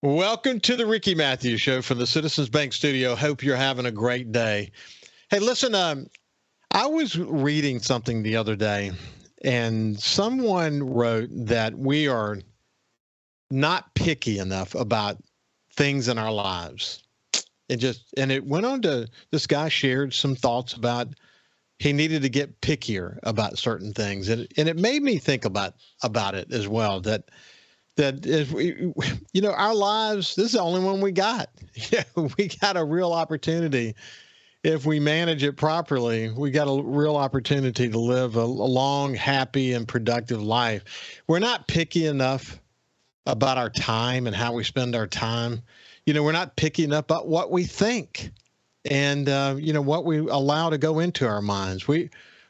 Welcome to the Ricky Matthews Show from the Citizens Bank Studio. Hope you're having a great day. Hey, listen, I was reading something the other day, and someone wrote that we are not picky enough about things in our lives. It went on to, this guy shared some thoughts about he needed to get pickier about certain things, and it made me think about it as well. That if our lives, this is the only one we got. We got a real opportunity. If we manage it properly, we got a real opportunity to live a long, happy, and productive life. We're not picky enough about our time and how we spend our time. We're not picky enough about what we think and, what we allow to go into our minds.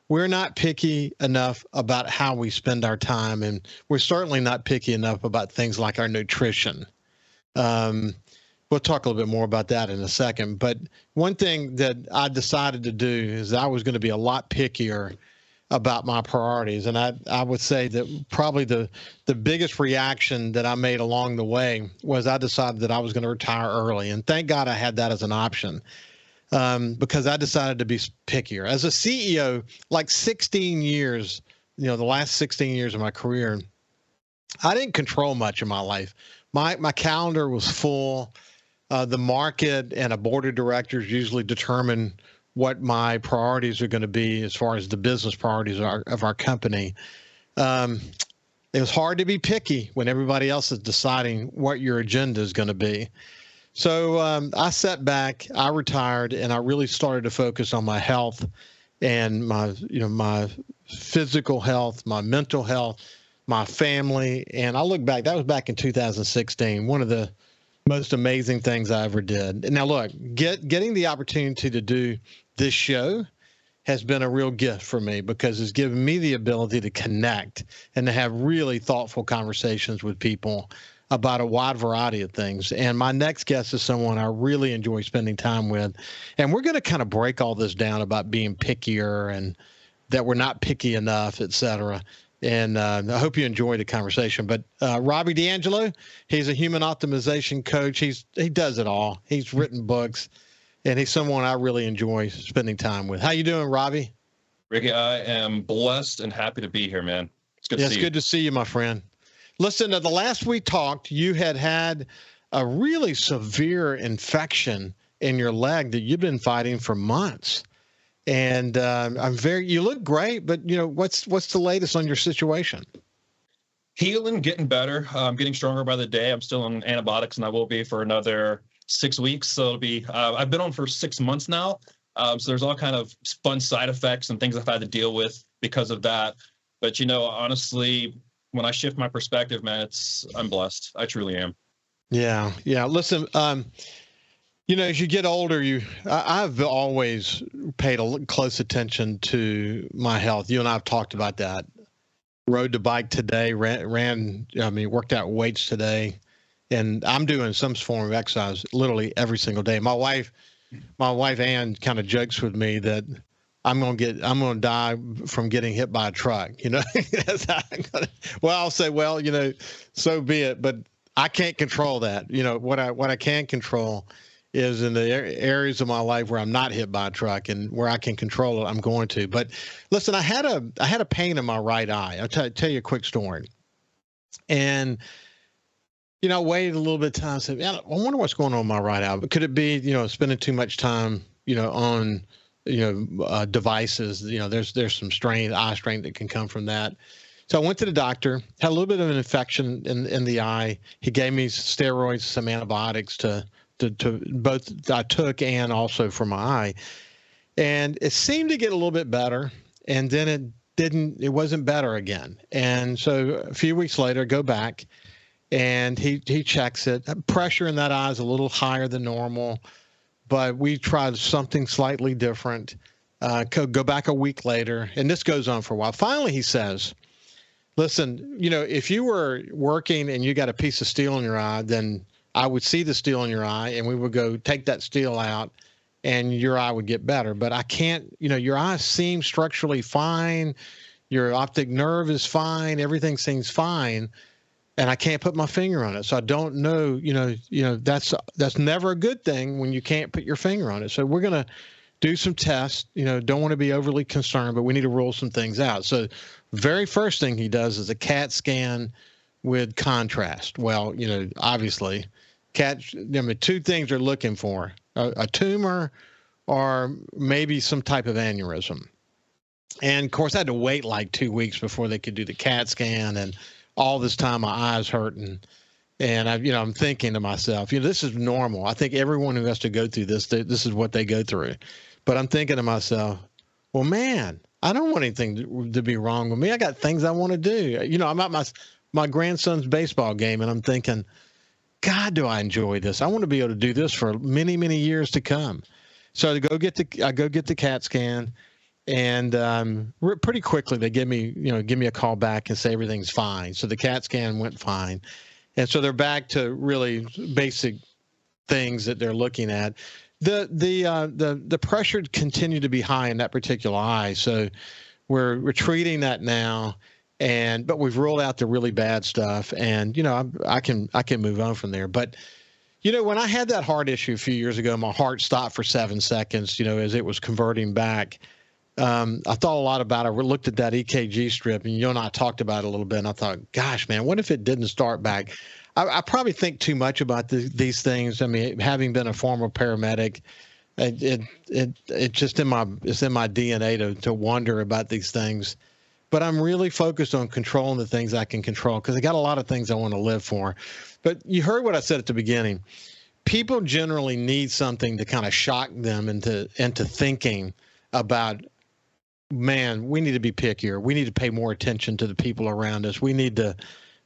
We're not picky enough about how we spend our time, and we're certainly not picky enough about things like our nutrition. We'll talk a little bit more about that in a second. But one thing that I decided to do is I was going to be a lot pickier about my priorities. And I would say that probably the biggest reaction that I made along the way was I decided that I was going to retire early. And thank God I had that as an option. Because I decided to be pickier. As a CEO, like 16 years, the last 16 years of my career, I didn't control much of my life. My calendar was full. The market and a board of directors usually determine what my priorities are going to be as far as the business priorities of our company. It was hard to be picky when everybody else is deciding what your agenda is going to be. So I sat back, I retired, and I really started to focus on my health and my physical health, my mental health, my family. And I look back, that was back in 2016, one of the most amazing things I ever did. Now, look, getting the opportunity to do this show has been a real gift for me because it's given me the ability to connect and to have really thoughtful conversations with people about a wide variety of things. And my next guest is someone I really enjoy spending time with. And we're going to kind of break all this down about being pickier and that we're not picky enough, et cetera. And I hope you enjoy the conversation. But Robby D'Angelo, he's a human optimization coach. He does it all. He's written books, and he's someone I really enjoy spending time with. How you doing, Robby? Ricky, I am blessed and happy to be here, man. It's good to see you. It's good to see you, my friend. Listen, the last we talked, you had a really severe infection in your leg that you've been fighting for months. And you look great, but what's the latest on your situation? Healing, getting better. I'm getting stronger by the day. I'm still on antibiotics, and I will be for another 6 weeks. So it'll be. I've been on for 6 months now. So there's all kind of fun side effects and things I've had to deal with because of that. But honestly, when I shift my perspective, man, I'm blessed. I truly am. Yeah. Listen, as you get older, I've always paid close attention to my health. You and I have talked about that. Rode the bike today, worked out weights today, and I'm doing some form of exercise literally every single day. My wife Ann kind of jokes with me that I'm going to die from getting hit by a truck, Well, I'll say, so be it, but I can't control that. What I can control is in the areas of my life where I'm not hit by a truck, and where I can control it, I'm going to. But listen, I had a pain in my right eye. I'll tell you a quick story. And, I waited a little bit of time and said, I wonder what's going on with my right eye. But could it be, spending too much time, on devices, there's some eye strain that can come from that. So I went to the doctor, had a little bit of an infection in the eye. He gave me steroids, some antibiotics to both I took and also for my eye. And it seemed to get a little bit better. And then it wasn't better again. And so a few weeks later, I go back and he checks it. Pressure in that eye is a little higher than normal. But we tried something slightly different. Go back a week later, and this goes on for a while. Finally, he says, listen, if you were working and you got a piece of steel in your eye, then I would see the steel in your eye, and we would go take that steel out, and your eye would get better. But I can't, your eye seems structurally fine. Your optic nerve is fine. Everything seems fine. and I can't put my finger on it. So I don't know, that's never a good thing when you can't put your finger on it. So we're going to do some tests, don't want to be overly concerned, but we need to rule some things out. So very first thing he does is a CAT scan with contrast. Well, obviously two things they're looking for, a tumor or maybe some type of aneurysm. And of course I had to wait like 2 weeks before they could do the CAT scan, and all this time my eyes hurting. And I'm thinking to myself, this is normal. I think everyone who has to go through this is what they go through. But I'm thinking to myself, well, man, I don't want anything to be wrong with me. I got things I want to do. I'm at my grandson's baseball game, and I'm thinking, God, do I enjoy this? I want to be able to do this for many, many years to come. So I go get the CAT scan, and pretty quickly they give me a call back and say everything's fine. So the CAT scan went fine, and so they're back to really basic things that they're looking at. The pressure continued to be high in that particular eye, so we're treating that now, but we've ruled out the really bad stuff, and I can move on from there. But when I had that heart issue a few years ago, my heart stopped for 7 seconds, as it was converting back. I thought a lot about it. We looked at that EKG strip, and you and I talked about it a little bit, and I thought, gosh, man, what if it didn't start back? I probably think too much about these things. I mean, having been a former paramedic, it's just in my DNA to wonder about these things. But I'm really focused on controlling the things I can control, because I got a lot of things I want to live for. But you heard what I said at the beginning. People generally need something to kind of shock them into thinking about, man, we need to be pickier. We need to pay more attention to the people around us. We need to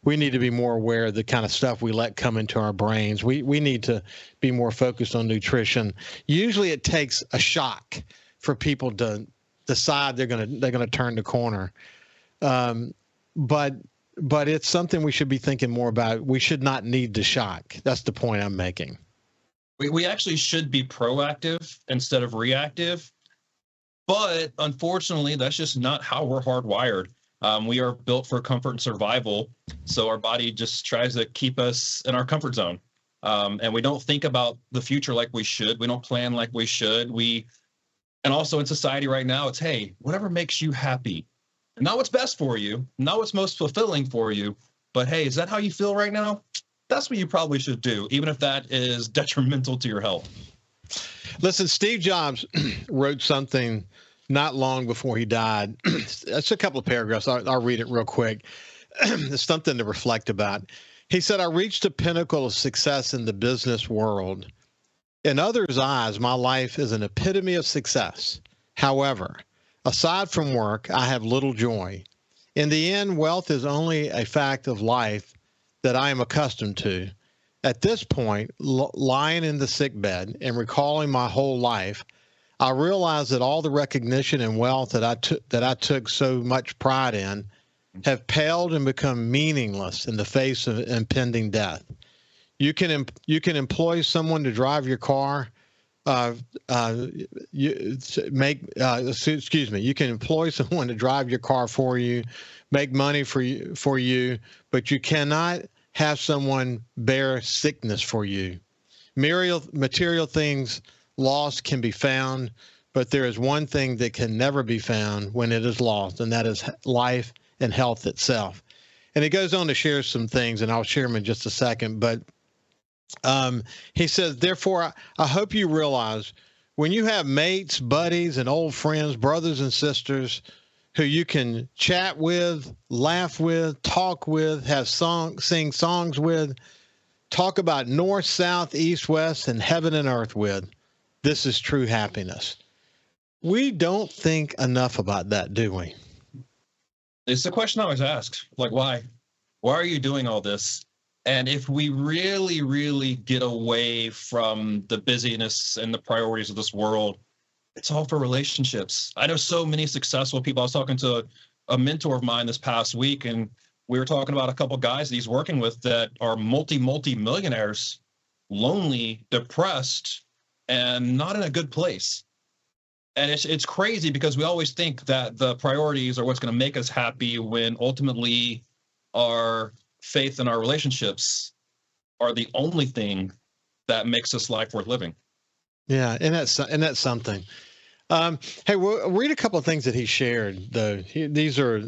be more aware of the kind of stuff we let come into our brains. We need to be more focused on nutrition. Usually it takes a shock for people to decide they're going to turn the corner. But it's something we should be thinking more about. We should not need the shock. That's the point I'm making. We actually should be proactive instead of reactive. But unfortunately, that's just not how we're hardwired. We are built for comfort and survival. So our body just tries to keep us in our comfort zone. And we don't think about the future like we should. We don't plan like we should. And also in society right now, it's, hey, whatever makes you happy. And not what's best for you, not what's most fulfilling for you, but hey, is that how you feel right now? That's what you probably should do, even if that is detrimental to your health. Listen, Steve Jobs wrote something not long before he died. It's a couple of paragraphs. I'll read it real quick. It's something to reflect about. He said, I reached a pinnacle of success in the business world. In others' eyes, my life is an epitome of success. However, aside from work, I have little joy. In the end, wealth is only a fact of life that I am accustomed to. At this point, lying in the sickbed and recalling my whole life, I realized that all the recognition and wealth that I took so much pride in have paled and become meaningless in the face of impending death. You can employ someone to drive your car. You can employ someone to drive your car for you, make money for you, but you cannot have someone bear sickness for you. Material things lost can be found, but there is one thing that can never be found when it is lost, and that is life and health itself. And he goes on to share some things, and I'll share them in just a second. But he says, therefore, I hope you realize when you have mates, buddies, and old friends, brothers and sisters who you can chat with, laugh with, talk with, sing songs with, talk about north, south, east, west, and heaven and earth with, this is true happiness. We don't think enough about that, do we? It's the question I always ask, like, why? Why are you doing all this? And if we really, really get away from the busyness and the priorities of this world, it's all for relationships. I know so many successful people. I was talking to a mentor of mine this past week, and we were talking about a couple of guys that he's working with that are multi-millionaires, lonely, depressed, and not in a good place. And it's crazy because we always think that the priorities are what's going to make us happy when ultimately our faith, and our relationships are the only thing that makes this life worth living. Yeah, and that's something. Hey, we'll read a couple of things that he shared. Though these are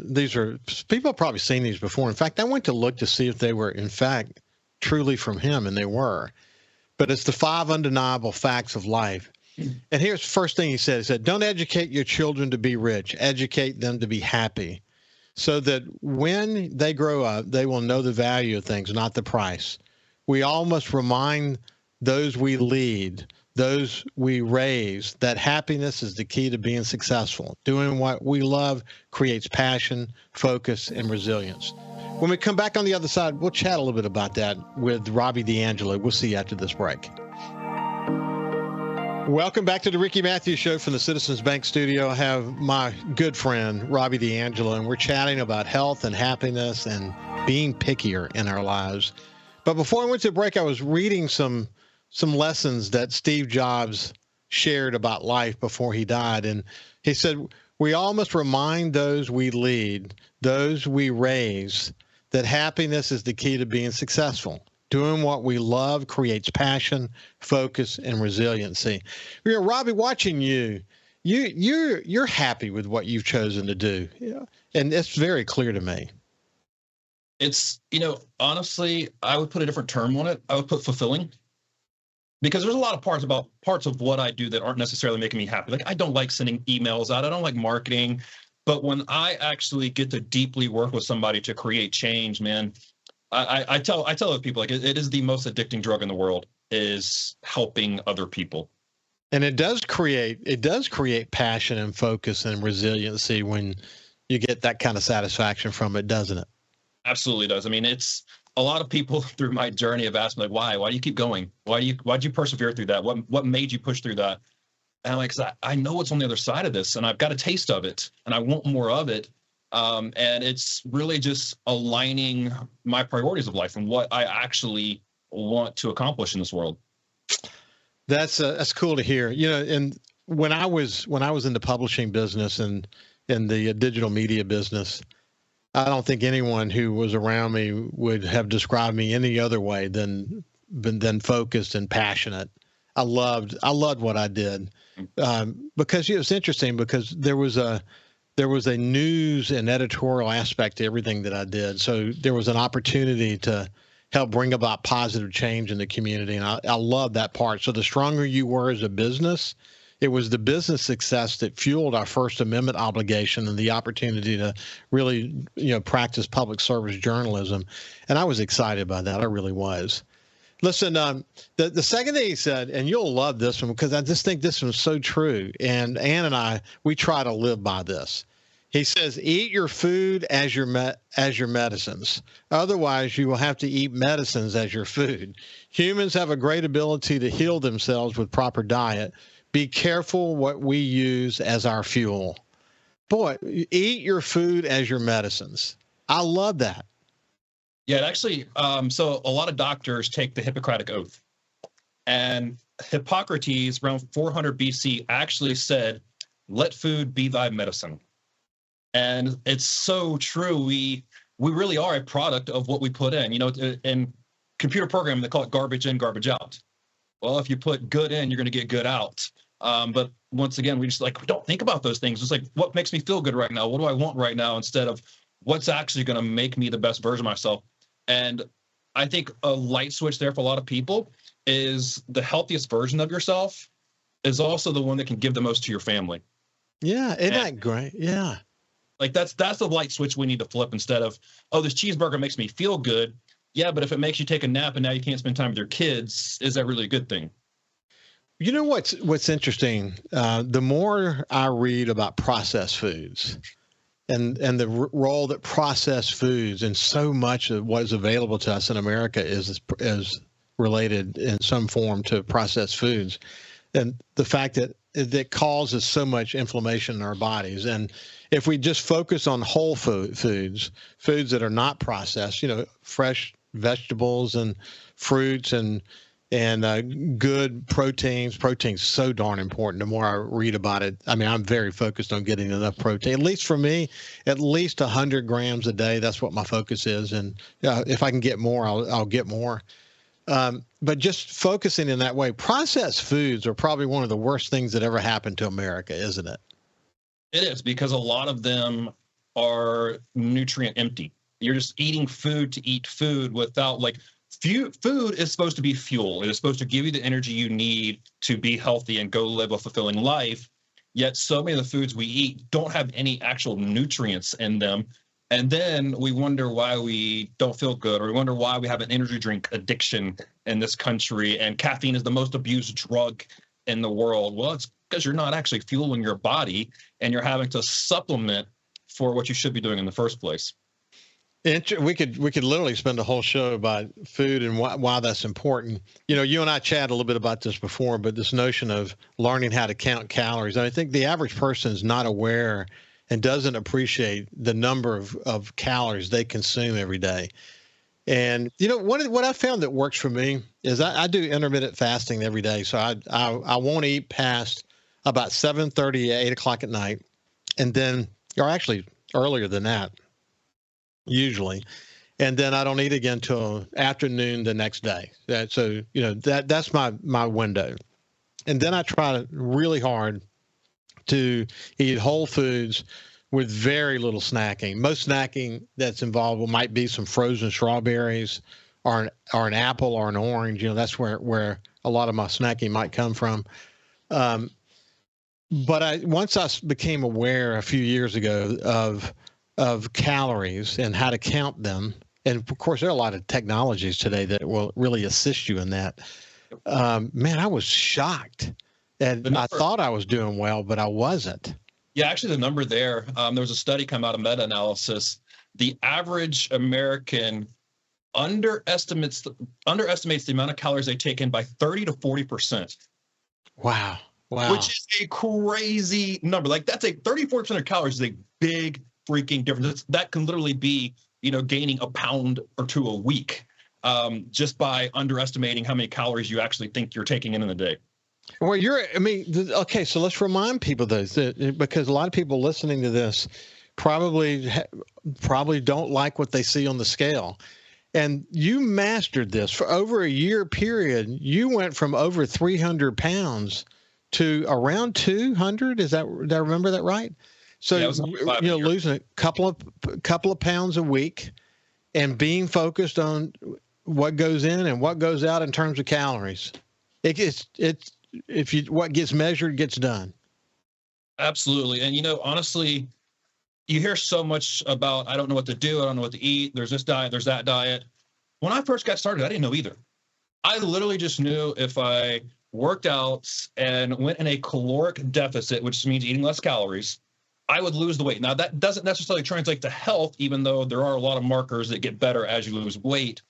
people have probably seen these before. In fact, I went to look to see if they were in fact truly from him, and they were. But it's the 5 undeniable facts of life. And here's the first thing he said. He said, "Don't educate your children to be rich. Educate them to be happy, so that when they grow up, they will know the value of things, not the price. We all must remind those we lead, those we raise, that happiness is the key to being successful. Doing what we love creates passion, focus, and resilience." When we come back on the other side, we'll chat a little bit about that with Robby D'Angelo. We'll see you after this break. Welcome back to the Ricky Matthews Show from the Citizens Bank studio. I have my good friend, Robby D'Angelo, and we're chatting about health and happiness and being pickier in our lives. But before I went to break, I was reading some lessons that Steve Jobs shared about life before he died. And he said, we all must remind those we lead, those we raise, that happiness is the key to being successful. Doing what we love creates passion, focus, and resiliency. You know, Robby, watching you're happy with what you've chosen to do. Yeah. And it's very clear to me. It's, honestly, I would put a different term on it. I would put fulfilling. Because there's a lot of parts of what I do that aren't necessarily making me happy. Like, I don't like sending emails out. I don't like marketing. But when I actually get to deeply work with somebody to create change, man, I tell other people, like, it is the most addicting drug in the world, is helping other people. And it does create passion and focus and resiliency when you get that kind of satisfaction from it, doesn't it? Absolutely does. I mean, it's a lot of people through my journey have asked me, like, why do you keep going? Why'd you persevere through that? What made you push through that? And I'm like, 'cause I know what's on the other side of this, and I've got a taste of it, and I want more of it. And it's really just aligning my priorities of life and what I actually want to accomplish in this world. That's cool to hear. And when I was in the publishing business and in the digital media business, I don't think anyone who was around me would have described me any other way than focused and passionate. I loved what I did, because it was interesting, because there was a news and editorial aspect to everything that I did. So there was an opportunity to help bring about positive change in the community, and I love that part. So the stronger you were as a business, it was the business success that fueled our First Amendment obligation and the opportunity to really, practice public service journalism. And I was excited by that. I really was. Listen, the second thing he said, and you'll love this one because I just think this one's so true. And Ann and I, we try to live by this. He says, eat your food as your medicines. Otherwise, you will have to eat medicines as your food. Humans have a great ability to heal themselves with proper diet. Be careful what we use as our fuel. Boy, eat your food as your medicines. I love that. Yeah, actually, so a lot of doctors take the Hippocratic Oath. And Hippocrates, around 400 BC, actually said, let food be thy medicine. And it's so true. We really are a product of what we put in. In computer programming, they call it garbage in, garbage out. Well, if you put good in, you're going to get good out. But once again, we don't think about those things. It's like, what makes me feel good right now? What do I want right now? Instead of what's actually going to make me the best version of myself. And I think a light switch there for a lot of people is the healthiest version of yourself is also the one that can give the most to your family. Yeah. Isn't that great? Yeah. Like that's the light switch we need to flip, instead of, oh, this cheeseburger makes me feel good. Yeah, but if it makes you take a nap and now you can't spend time with your kids, is that really a good thing? You know what's interesting? The more I read about processed foods and the role that processed foods and so much of what is available to us in America is related in some form to processed foods, and the fact that it causes so much inflammation in our bodies. And if we just focus on whole foods that are not processed, fresh vegetables and fruits and and good proteins. Protein's so darn important. The more I read about it, I mean, I'm very focused on getting enough protein. At least for me, at least 100 grams a day. That's what my focus is. And if I can get more, I'll get more. But just focusing in that way, processed foods are probably one of the worst things that ever happened to America, isn't it? It is, because a lot of them are nutrient empty. You're just eating food to eat food without food is supposed to be fuel. It is supposed to give you the energy you need to be healthy and go live a fulfilling life. Yet so many of the foods we eat don't have any actual nutrients in them. And then we wonder why we don't feel good, or we wonder why we have an energy drink addiction in this country, and caffeine is the most abused drug in the world. Well, it's because you're not actually fueling your body, and you're having to supplement for what you should be doing in the first place. We could literally spend a whole show about food and why that's important. You know, you and I chatted a little bit about this before, but this notion of learning how to count calories. I think the average person is not aware and doesn't appreciate the number of calories they consume every day. And, you know, what I found that works for me is I do intermittent fasting every day. So I won't eat past about 7:30, 8 o'clock at night. And then, or actually earlier than that, usually. And then I don't eat again till afternoon the next day. So, you know, that's my window. And then I try really hard to eat whole foods with very little snacking. Most snacking that's involved might be some frozen strawberries or an apple or an orange. You know, that's where a lot of my snacking might come from. But once I became aware a few years ago of calories and how to count them, and of course there are a lot of technologies today that will really assist you in that. Man, I was shocked. And I thought I was doing well, but I wasn't. Yeah, actually, the number there was a study come out of meta-analysis. The average American underestimates the amount of calories they take in by 30 to 40%. Wow. Which is a crazy number. Like, that's 34% of calories is a big freaking difference. That can literally be, you know, gaining a pound or two a week, just by underestimating how many calories you actually think you're taking in a day. Well, okay, so let's remind people this, because a lot of people listening to this probably don't like what they see on the scale. And you mastered this for over a year period. You went from over 300 pounds to around 200. Did I remember that right? So, yeah, losing a couple of pounds a week and being focused on what goes in and what goes out in terms of calories. What gets measured gets done. Absolutely. And, you know, honestly, you hear so much about, I don't know what to do. I don't know what to eat. There's this diet, there's that diet. When I first got started, I didn't know either. I literally just knew if I worked out and went in a caloric deficit, which means eating less calories, I would lose the weight. Now, that doesn't necessarily translate to health, even though there are a lot of markers that get better as you lose weight.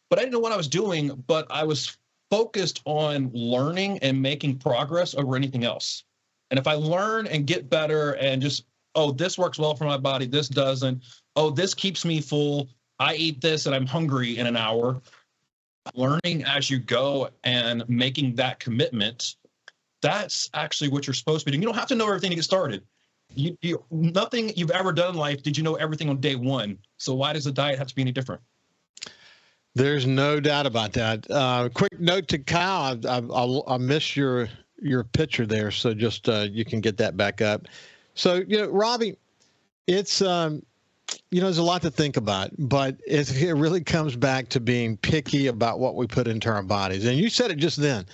But I didn't know what I was doing, but I was focused on learning and making progress over anything else. And if I learn and get better and just, oh, this works well for my body, this doesn't, oh, this keeps me full, I eat this and I'm hungry in an hour, learning as you go and making that commitment, that's actually what you're supposed to be doing. You don't have to know everything to get started. Nothing you've ever done in life did you know everything on day one. So why does the diet have to be any different? There's no doubt about that. Quick note to Kyle. I missed your picture there, so just you can get that back up. So, you know, Robby, it's there's a lot to think about, but it really comes back to being picky about what we put into our bodies. And you said it just then.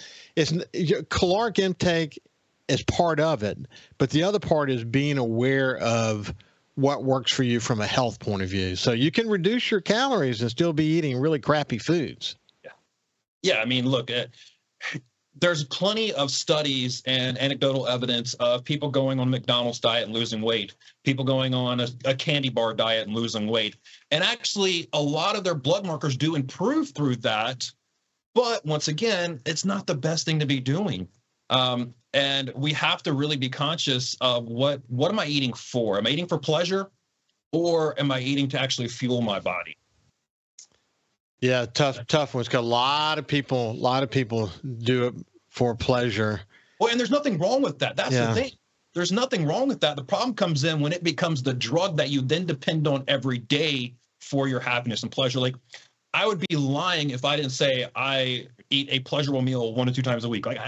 Caloric intake is part of it, but the other part is being aware of what works for you from a health point of view. So you can reduce your calories and still be eating really crappy foods. Yeah. I mean, look, there's plenty of studies and anecdotal evidence of people going on a McDonald's diet and losing weight, people going on a candy bar diet and losing weight. And actually, a lot of their blood markers do improve through that. But once again, it's not the best thing to be doing. And we have to really be conscious of what am I eating for? Am I eating for pleasure, or am I eating to actually fuel my body? Yeah, tough ones. 'Cause a lot of people do it for pleasure. Well, and there's nothing wrong with that. That's the Yeah. thing. There's nothing wrong with that. The problem comes in when it becomes the drug that you then depend on every day for your happiness and pleasure. Like, I would be lying if I didn't say I eat a pleasurable meal 1 to 2 times a week, like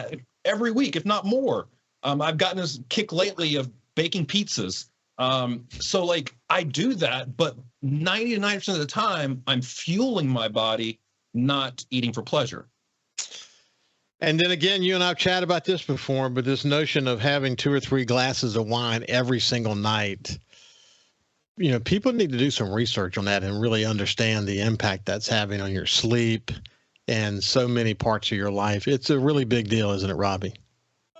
every week, if not more. I've gotten this kick lately of baking pizzas. So like I do that, but 90 to 90% of the time I'm fueling my body, not eating for pleasure. And then again, you and I've chatted about this before, but this notion of having 2 or 3 glasses of wine every single night, people need to do some research on that and really understand the impact that's having on your sleep and so many parts of your life. It's a really big deal, isn't it, Robby?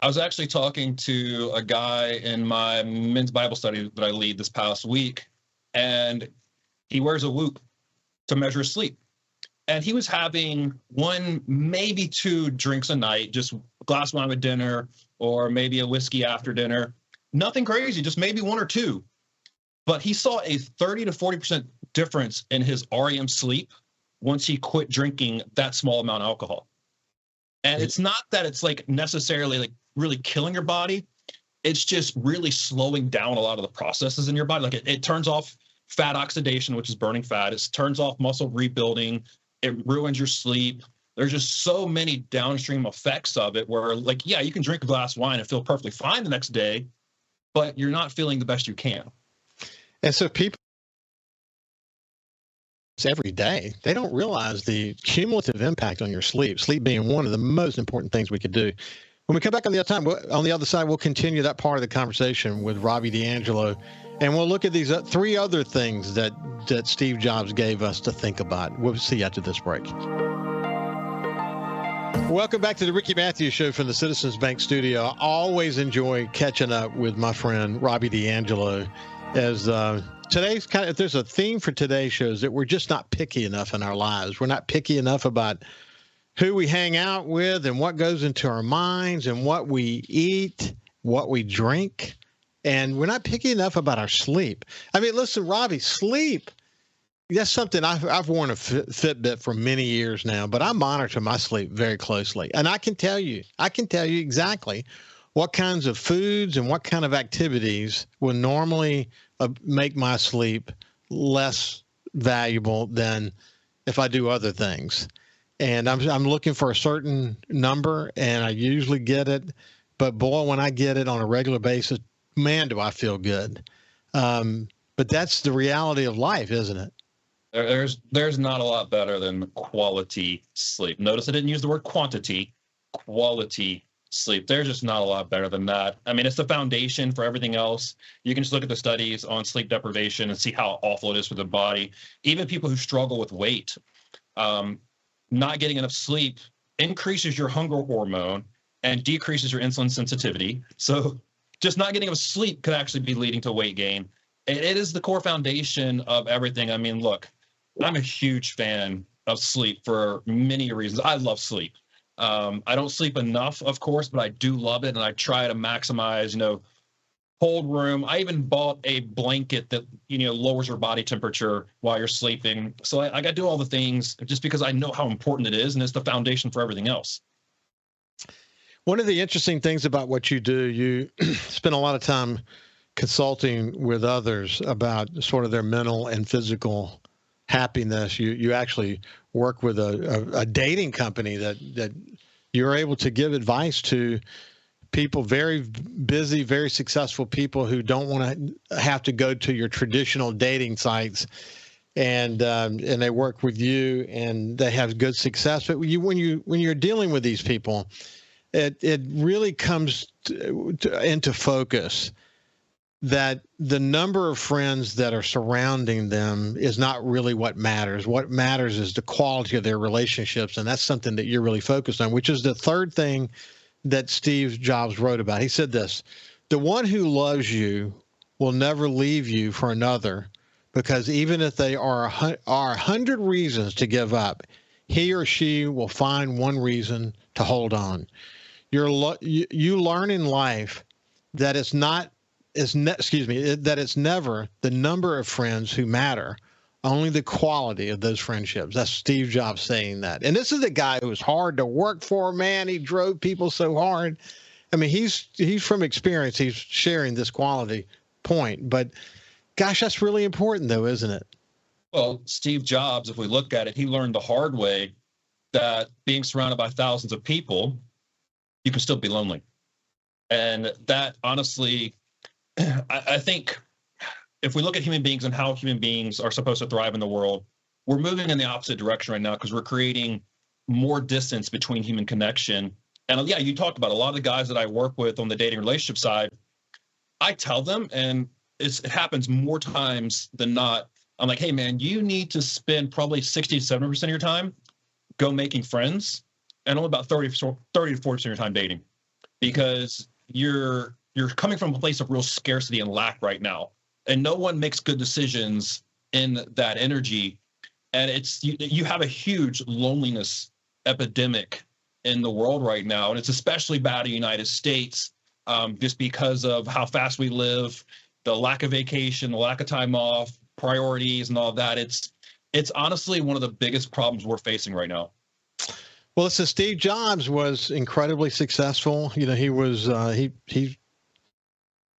I was actually talking to a guy in my men's Bible study that I lead this past week, and he wears a Whoop to measure sleep. And he was having 1, maybe 2 drinks a night, just a glass of wine with dinner, or maybe a whiskey after dinner. Nothing crazy, just maybe 1 or 2. But he saw a 30 to 40% difference in his REM sleep once he quit drinking that small amount of alcohol. And it's not that it's like necessarily like really killing your body. It's just really slowing down a lot of the processes in your body. Like it turns off fat oxidation, which is burning fat. It turns off muscle rebuilding. It ruins your sleep. There's just so many downstream effects of it where, like, yeah, you can drink a glass of wine and feel perfectly fine the next day, but you're not feeling the best you can. And so people every day, they don't realize the cumulative impact on your sleep being one of the most important things we could do. When we come back on the other side, we'll continue that part of the conversation with Robby D'Angelo, and we'll look at these 3 other things that Steve Jobs gave us to think about. We'll see you after this break. Welcome back to the Ricky Matthews Show from the Citizens Bank studio. I always enjoy catching up with my friend Robby D'Angelo. As today's if there's a theme for today's show is that we're just not picky enough in our lives. We're not picky enough about who we hang out with and what goes into our minds and what we eat, what we drink. And we're not picky enough about our sleep. I mean, listen, Robby, sleep, that's something I've worn a Fitbit for many years now, but I monitor my sleep very closely. And I can tell you exactly what kinds of foods and what kind of activities will normally make my sleep less valuable than if I do other things. And I'm looking for a certain number, and I usually get it. But boy, when I get it on a regular basis, man, do I feel good. But that's the reality of life, isn't it? There's not a lot better than quality sleep. Notice I didn't use the word quantity. Quality sleep. There's just not a lot better than that. I mean, it's the foundation for everything else. You can just look at the studies on sleep deprivation and see how awful it is for the body. Even people who struggle with weight, not getting enough sleep increases your hunger hormone and decreases your insulin sensitivity. So just not getting enough sleep could actually be leading to weight gain. It is the core foundation of everything. I mean, look, I'm a huge fan of sleep for many reasons. I love sleep. I don't sleep enough, of course, but I do love it, and I try to maximize, cold room. I even bought a blanket that, lowers your body temperature while you're sleeping. So I got to do all the things just because I know how important it is, and it's the foundation for everything else. One of the interesting things about what you do, you spend a lot of time consulting with others about sort of their mental and physical happiness. You actually work with a dating company that you're able to give advice to people, very busy, very successful people who don't want to have to go to your traditional dating sites, and they work with you and they have good success. But when you're dealing with these people, it really comes into focus that the number of friends that are surrounding them is not really what matters. What matters is the quality of their relationships, and that's something that you're really focused on, which is the third thing that Steve Jobs wrote about. He said this: the one who loves you will never leave you for another, because even if they are 100 reasons to give up, he or she will find one reason to hold on. You learn in life that it's never the number of friends who matter, only the quality of those friendships. That's Steve Jobs saying that. And this is a guy who was hard to work for, man. He drove people so hard. I mean, he's from experience. He's sharing this quality point. But gosh, that's really important, though, isn't it? Well, Steve Jobs, if we look at it, he learned the hard way that being surrounded by thousands of people, you can still be lonely. And that, honestly, I think if we look at human beings and how human beings are supposed to thrive in the world, we're moving in the opposite direction right now because we're creating more distance between human connection. And yeah, you talked about a lot of the guys that I work with on the dating relationship side. I tell them, and it happens more times than not. I'm like, hey, man, you need to spend probably 60 to 70% of your time go making friends and only about 30 to 40% of your time dating, because you're coming from a place of real scarcity and lack right now. And no one makes good decisions in that energy. And it's you have a huge loneliness epidemic in the world right now. And it's especially bad in the United States, just because of how fast we live, the lack of vacation, the lack of time off, priorities and all of that. It's honestly one of the biggest problems we're facing right now. Well, listen, Steve Jobs was incredibly successful. You know, he was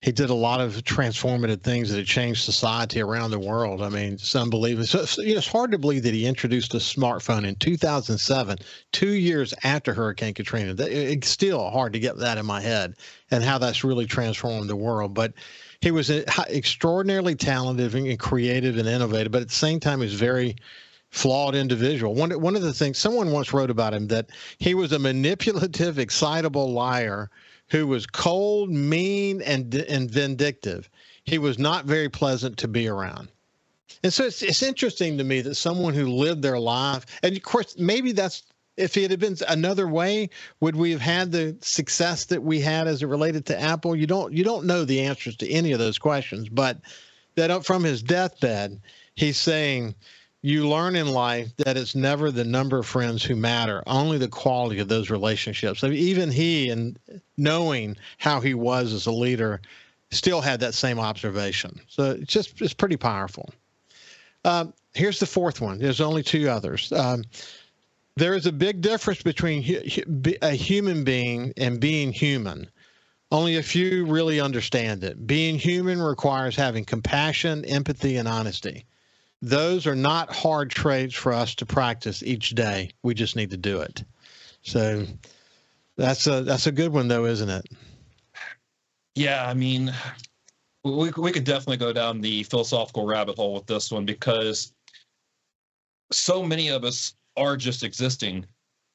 he did a lot of transformative things that had changed society around the world. I mean, it's unbelievable. So, you know, it's hard to believe that he introduced a smartphone in 2007, 2 years after Hurricane Katrina. It's still hard to get that in my head and how that's really transformed the world. But he was extraordinarily talented and creative and innovative, but at the same time, he was very flawed individual. One of the things someone once wrote about him, that he was a manipulative, excitable liar who was cold, mean, and vindictive. He was not very pleasant to be around. And so it's interesting to me that someone who lived their life, and of course, maybe that's, if it had been another way, would we have had the success that we had as it related to Apple? You don't know the answers to any of those questions, but that from his deathbed, he's saying, you learn in life that it's never the number of friends who matter, only the quality of those relationships. I mean, even he, and knowing how he was as a leader, still had that same observation. So it's pretty powerful. Here's the fourth one. There's only two others. There is a big difference between a human being and being human. Only a few really understand it. Being human requires having compassion, empathy, and honesty. Those are not hard traits for us to practice each day. We just need to do it. So that's a good one, though, isn't it? Yeah, I mean, we could definitely go down the philosophical rabbit hole with this one, because so many of us are just existing.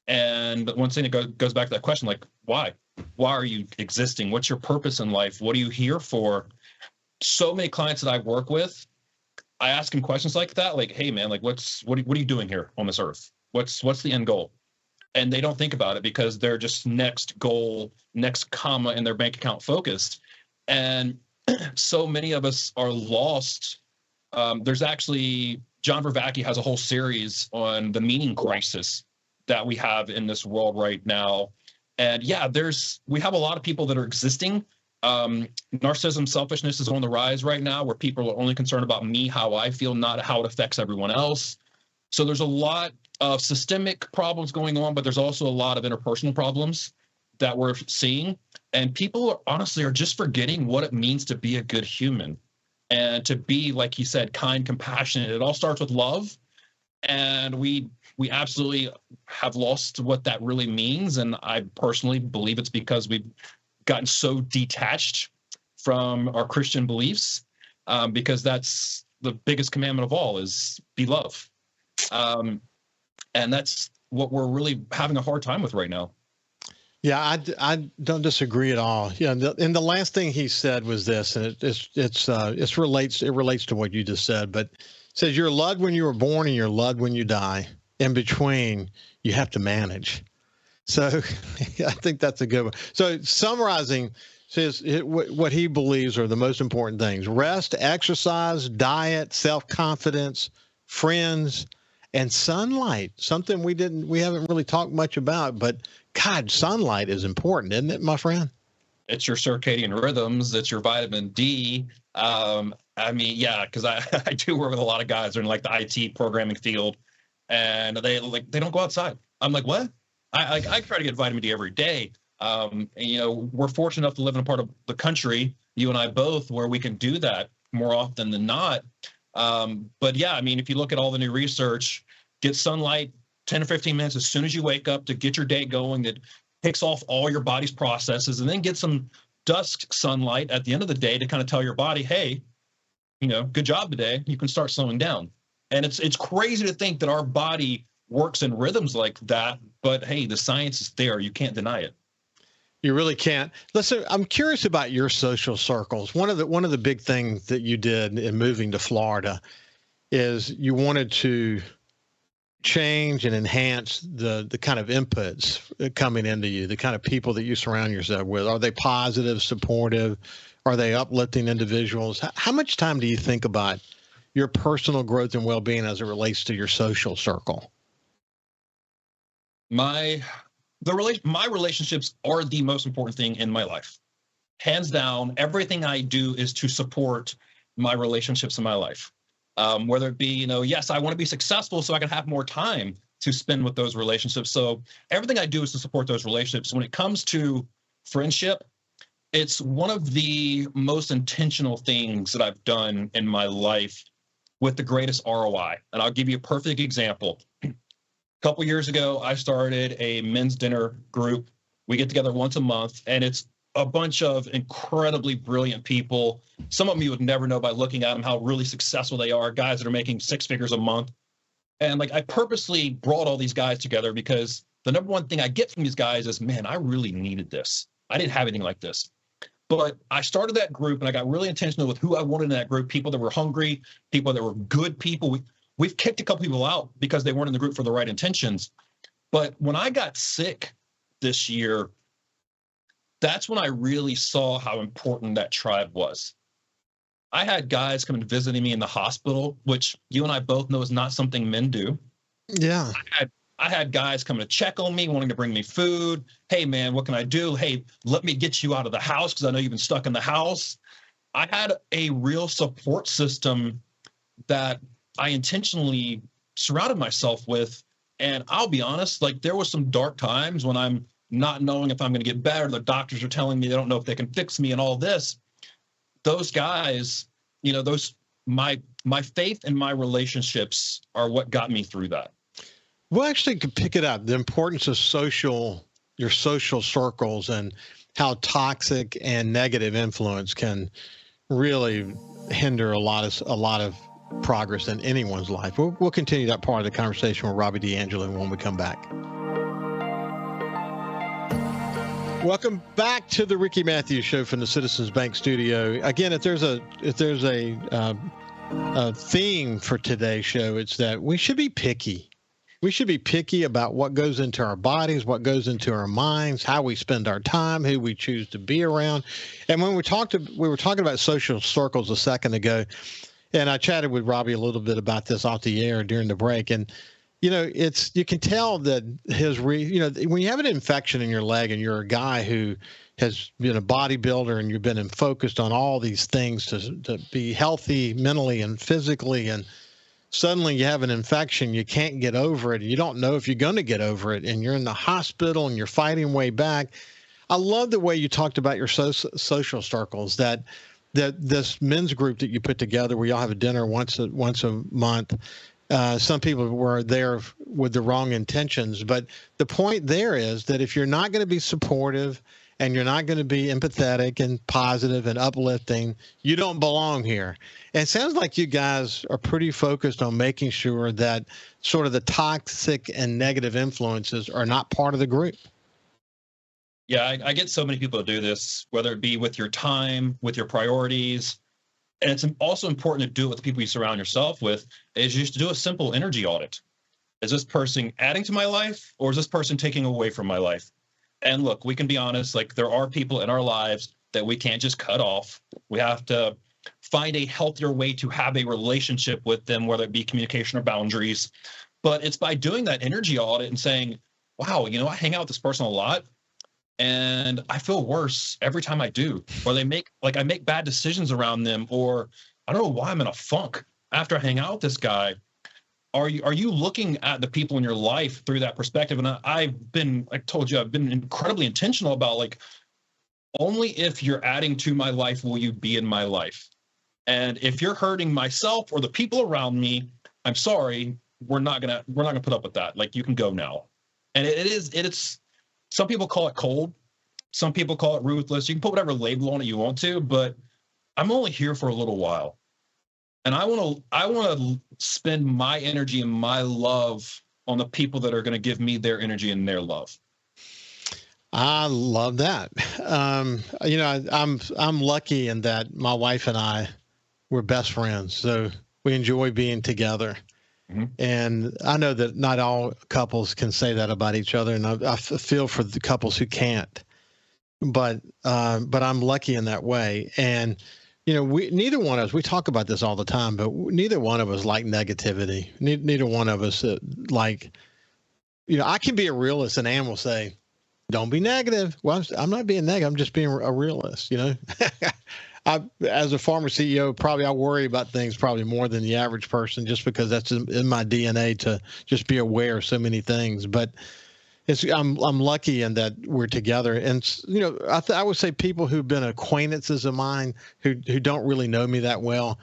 And once again, it goes back to that question, like, why? Why are you existing? What's your purpose in life? What are you here for? So many clients that I work with, I ask them questions like that, like, hey, man, like, what are you doing here on this earth? What's the end goal? And they don't think about it because they're just next goal, next comma in their bank account focused. And so many of us are lost. There's actually, John Vervaeke has a whole series on the meaning crisis that we have in this world right now. And yeah, we have a lot of people that are existing. Narcissism, selfishness is on the rise right now, where people are only concerned about me, how I feel, not how it affects everyone else. So there's a lot of systemic problems going on, but there's also a lot of interpersonal problems that we're seeing. And people honestly are just forgetting what it means to be a good human and to be, like you said, kind, compassionate. It all starts with love. And we absolutely have lost what that really means. And I personally believe it's because we've gotten so detached from our Christian beliefs, because that's the biggest commandment of all, is be love. And that's what we're really having a hard time with right now. Yeah, I don't disagree at all. Yeah, and the last thing he said was this, and it relates to what you just said, but it says you're loved when you were born and you're loved when you die. In between, you have to manage. So I think that's a good one. So summarizing, says what he believes are the most important things: rest, exercise, diet, self-confidence, friends, and sunlight. Something we haven't really talked much about, but God, sunlight is important, isn't it, my friend? It's your circadian rhythms. It's your vitamin D. I mean, yeah, because I do work with a lot of guys that are in like the IT programming field, and they don't go outside. I'm like, what? I try to get vitamin D every day. And, we're fortunate enough to live in a part of the country, you and I both, where we can do that more often than not. But yeah, I mean, if you look at all the new research, get sunlight 10 or 15 minutes as soon as you wake up to get your day going. That kicks off all your body's processes, and then get some dusk sunlight at the end of the day to kind of tell your body, hey, good job today. You can start slowing down. And it's crazy to think that our body works in rhythms like that. But hey, the science is there. You can't deny it. You really can't. Listen, I'm curious about your social circles. One of the big things that you did in moving to Florida is you wanted to change and enhance the kind of inputs coming into you, the kind of people that you surround yourself with. Are they positive, supportive? Are they uplifting individuals? How much time do you think about your personal growth and well-being as it relates to your social circle? My relationships are the most important thing in my life. Hands down, everything I do is to support my relationships in my life. Whether it be, yes, I want to be successful so I can have more time to spend with those relationships. So everything I do is to support those relationships. When it comes to friendship, it's one of the most intentional things that I've done in my life with the greatest ROI. And I'll give you a perfect example. A couple years ago, I started a men's dinner group. We get together once a month, and it's a bunch of incredibly brilliant people. Some of them you would never know by looking at them, how really successful they are, guys that are making six figures a month. And I purposely brought all these guys together because the number one thing I get from these guys is, man, I really needed this. I didn't have anything like this. But I started that group, and I got really intentional with who I wanted in that group, people that were hungry, people that were good people. We've kicked a couple people out because they weren't in the group for the right intentions. But when I got sick this year, that's when I really saw how important that tribe was. I had guys come and visiting me in the hospital, which you and I both know is not something men do. Yeah. I had guys coming to check on me, wanting to bring me food. Hey, man, what can I do? Hey, let me get you out of the house because I know you've been stuck in the house. I had a real support system that I intentionally surrounded myself with. And I'll be honest, there was some dark times when I'm not knowing if I'm going to get better. The doctors are telling me they don't know if they can fix me and all this. Those guys, my faith and my relationships are what got me through that. We'll actually pick it up, the importance of your social circles and how toxic and negative influence can really hinder a lot of progress in anyone's life. We'll continue that part of the conversation with Robby D'Angelo when we come back. Welcome back to the Ricky Matthews Show from the Citizens Bank Studio. Again, if there's a theme for today's show, it's that we should be picky. We should be picky about what goes into our bodies, what goes into our minds, how we spend our time, who we choose to be around. And when we were talking about social circles a second ago, and I chatted with Robby a little bit about this off the air during the break, and you can tell that when you have an infection in your leg and you're a guy who has been a bodybuilder and you've been focused on all these things to be healthy mentally and physically, and suddenly you have an infection, you can't get over it, and you don't know if you're going to get over it, and you're in the hospital and you're fighting way back. I love the way you talked about your social circles, that this men's group that you put together where y'all have a dinner once a month. Some people were there with the wrong intentions, but the point there is that if you're not going to be supportive and you're not going to be empathetic and positive and uplifting, you don't belong here. And it sounds like you guys are pretty focused on making sure that sort of the toxic and negative influences are not part of the group. Yeah, I get so many people to do this, whether it be with your time, with your priorities. And it's also important to do it with the people you surround yourself with, is just to do a simple energy audit. Is this person adding to my life, or is this person taking away from my life? And look, we can be honest, there are people in our lives that we can't just cut off. We have to find a healthier way to have a relationship with them, whether it be communication or boundaries. But it's by doing that energy audit and saying, wow, I hang out with this person a lot. and I feel worse every time I do. Or I make bad decisions around them, or I don't know why I'm in a funk after I hang out with this guy. Are you looking at the people in your life through that perspective? And I told you, I've been incredibly intentional about, like, only if you're adding to my life will you be in my life. And if you're hurting myself or the people around me, I'm sorry, we're not gonna put up with that. Like, you can go now. And it's some people call it cold, some people call it ruthless. You can put whatever label on it you want to, but I'm only here for a little while. And I want to spend my energy and my love on the people that are going to give me their energy and their love. I love that. I'm lucky in that my wife and I were best friends, so we enjoy being together. Mm-hmm. And I know that not all couples can say that about each other, and I feel for the couples who can't. But I'm lucky in that way. And neither one of us, we talk about this all the time, but neither one of us like negativity. Neither one of us I can be a realist, and Ann will say, don't be negative. Well, I'm not being negative. I'm just being a realist. As a former CEO, probably I worry about things probably more than the average person, just because that's in my DNA to just be aware of so many things. But I'm lucky in that we're together. And, I would say people who've been acquaintances of mine who don't really know me that well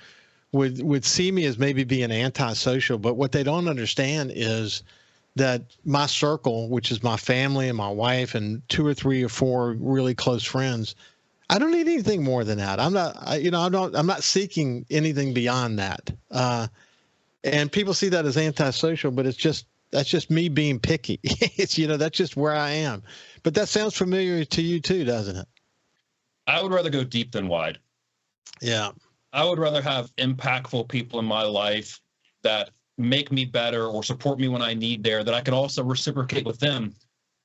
would see me as maybe being antisocial. But what they don't understand is that my circle, which is my family and my wife and 2 or 3 or 4 really close friends, I don't need anything more than that. I'm not seeking anything beyond that. And people see that as antisocial, but that's just me being picky. It's, that's just where I am. But that sounds familiar to you too, doesn't it? I would rather go deep than wide. Yeah. I would rather have impactful people in my life that make me better or support me when I need there, that I can also reciprocate with them.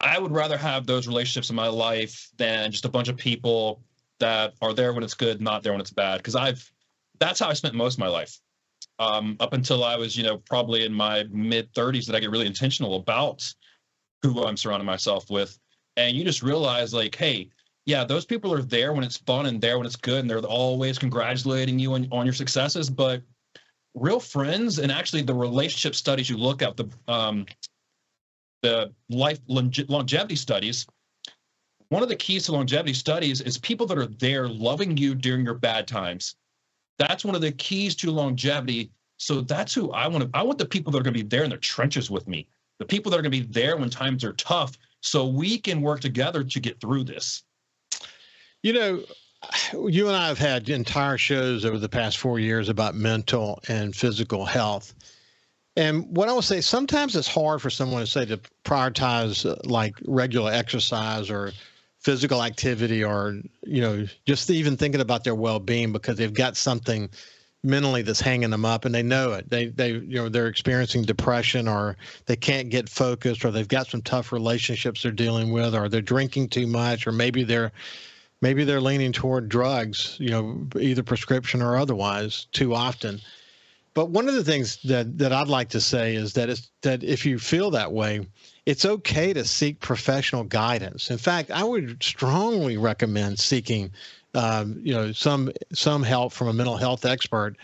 I would rather have those relationships in my life than just a bunch of people that are there when it's good, not there when it's bad. Because that's how I spent most of my life. Up until I was, probably in my mid 30s, that I get really intentional about who I'm surrounding myself with. And you just realize, like, hey, yeah, those people are there when it's fun and there when it's good, and they're always congratulating you on your successes. But real friends, and actually the relationship studies you look at, the life longevity studies, one of the keys to longevity studies is people that are there loving you during your bad times. That's one of the keys to longevity. So that's who I want. I want the people that are going to be there in the trenches with me, the people that are going to be there when times are tough, so we can work together to get through this. You and I have had entire shows over the past 4 years about mental and physical health. And what I would say, sometimes it's hard for someone to say to prioritize like regular exercise or physical activity, or, just even thinking about their well-being, because they've got something mentally that's hanging them up and they know it. They're experiencing depression, or they can't get focused, or they've got some tough relationships they're dealing with, or they're drinking too much, or maybe they're leaning toward drugs, either prescription or otherwise, too often. But one of the things that I'd like to say is that if you feel that way, it's okay to seek professional guidance. In fact, I would strongly recommend seeking, some help from a mental health expert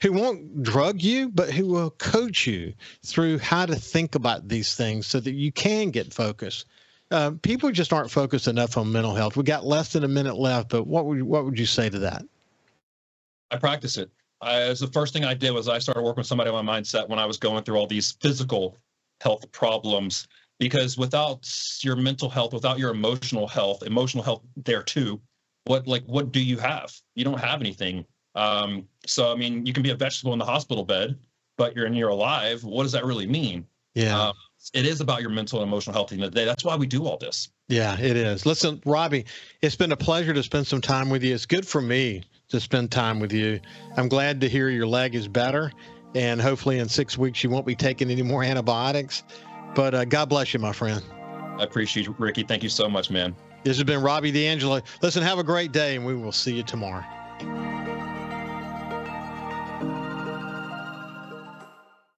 who won't drug you, but who will coach you through how to think about these things so that you can get focused. People just aren't focused enough on mental health. We got less than a minute left, but what would you say to that? I practice it. As the first thing I did was I started working with somebody on my mindset when I was going through all these physical health problems, because without your mental health, without your emotional health there too, what do you have? You don't have anything. So, you can be a vegetable in the hospital bed, but you're alive. What does that really mean? Yeah. It is about your mental and emotional health at the end of the day. That's why we do all this. Yeah, it is. Listen, Robby, it's been a pleasure to spend some time with you. It's good for me to spend time with you. I'm glad to hear your leg is better, and hopefully in 6 weeks you won't be taking any more antibiotics. But God bless you, my friend. I appreciate you, Ricky. Thank you so much, man. This has been Robby D'Angelo. Listen, have a great day, and we will see you tomorrow.